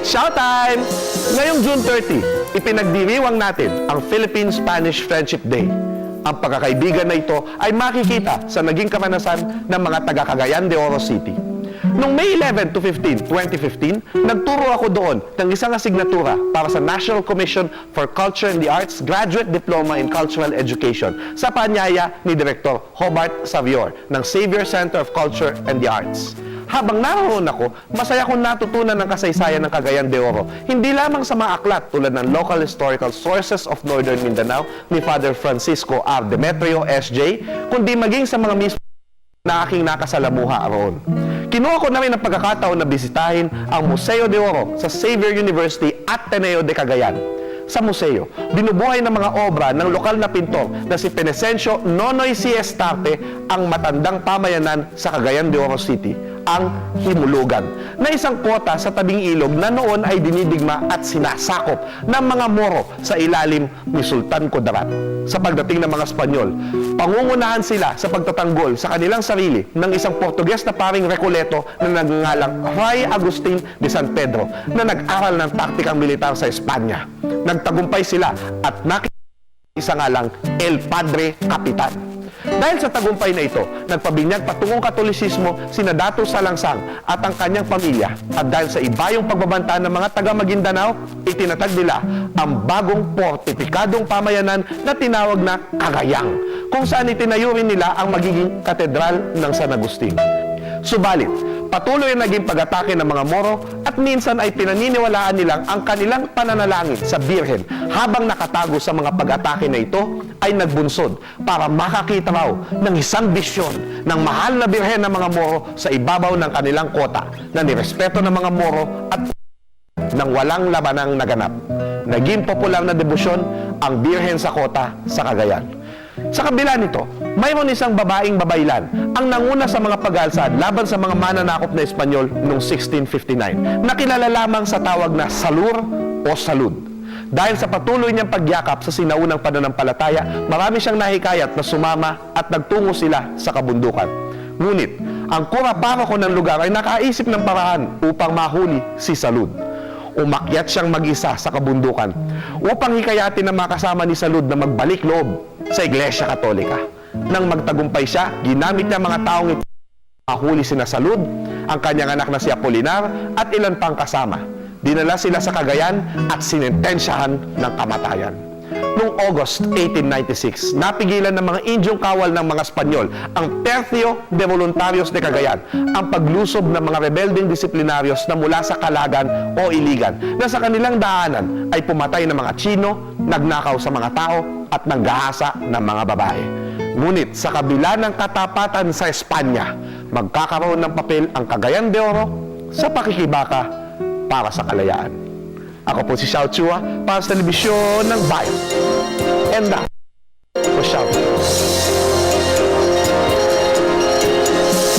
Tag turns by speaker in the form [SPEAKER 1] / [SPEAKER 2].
[SPEAKER 1] It's showtime! Ngayong June 30, ipinagdiriwang natin ang Philippine-Spanish Friendship Day. Ang pagkakaibigan na ito ay makikita sa naging karanasan ng mga taga Cagayan de Oro City. Noong May 11 to 15, 2015, nagturo ako doon ng isang asignatura para sa National Commission for Culture and the Arts Graduate Diploma in Cultural Education sa paanyaya ni Director Hobart Savior ng Xavier Center of Culture and the Arts. Habang naroon ako, masaya kong natutunan ng kasaysayan ng Cagayan de Oro, hindi lamang sa mga aklat tulad ng Local Historical Sources of Northern Mindanao ni Father Francisco R. Demetrio, S.J., kundi maging sa mga mismo na aking nakasalamuha roon. Kinuha ko namin ang pagkakataon na bisitahin ang Museo de Oro sa Xavier University Ateneo de Cagayan. Sa museo, binubuhay ng mga obra ng lokal na pintor na si Penecencio Nonoy C. Estarte ang matandang pamayanan sa Cagayan de Oro City, ang Himulugan, na isang kota sa tabing ilog na noon ay dinidigma at sinasakop ng mga Moro sa ilalim ni Sultan Kudarat. Sa pagdating ng mga Espanyol, pangungunahan sila sa pagtatanggol sa kanilang sarili ng isang Portuges na paring Recoleto na nagngangalang Fray Agustin de San Pedro na nag-aral ng taktikang militar sa Espanya. Nagtagumpay sila at nakita isa nga lang El Padre Capitan. Dahil sa tagumpay na ito, nagpabinyag patungong Katolisismo sina Dato Salangsang at ang kanyang pamilya. At dahil sa ibayong pagbabanta ng mga taga Maguindanao, itinatag nila ang bagong portipikadong pamayanan na tinawag na Cagayang, kung saan itinayo rin nila ang magiging katedral ng San Agustin. Subalit, patuloy ang naging pag-atake ng mga Moro at minsan ay pinaniniwalaan nilang ang kanilang pananalangin sa Birhen habang nakatago sa mga pag-atake na ito ay nagbunsod para makakita raw ng isang bisyon ng mahal na Birhen ng mga Moro sa ibabaw ng kanilang kota na nirespeto ng mga Moro at nang walang labanang naganap. Naging popular na debosyon ang Birhen sa kota sa Cagayan. Sa kabila nito, mayroon isang babaeng babaylan ang nanguna sa mga pag-aalsad laban sa mga mananakop na Espanyol noong 1659, na kilala lamang sa tawag na Salur o Salud. Dahil sa patuloy niyang pagyakap sa sinaunang pananampalataya, marami siyang nahikayat na sumama at nagtungo sila sa kabundukan. Ngunit, ang kura paroko ng lugar ay nakaisip ng paraan upang mahuli si Salud. Umakyat siyang mag-isa sa kabundukan upang hikayatin ang mga kasama ni Salud na magbalik loob sa Iglesia Katolika. Nang magtagumpay siya, ginamit niya mga taong ito mahuli sina Salud, ang kanyang anak na si Apolinar at ilan pang kasama. Dinala sila sa Cagayan at sinentensyahan ng kamatayan. Noong August 1896, napigilan ng mga Indyong kawal ng mga Espanyol, ang Tercio de Voluntarios de Cagayan, ang paglusob ng mga rebelding disiplinaryos na mula sa Kalagan o Iligan, na sa kanilang daanan ay pumatay ng mga Tsino, nagnakaw sa mga tao at nanggahasa ng mga babae. Ngunit sa kabila ng katapatan sa Espanya, magkakaroon ng papel ang Cagayan de Oro sa pakikibaka para sa kalayaan. Ako po si Xiao Chua para sa telebisyon ng Bayan. And that was Xiao.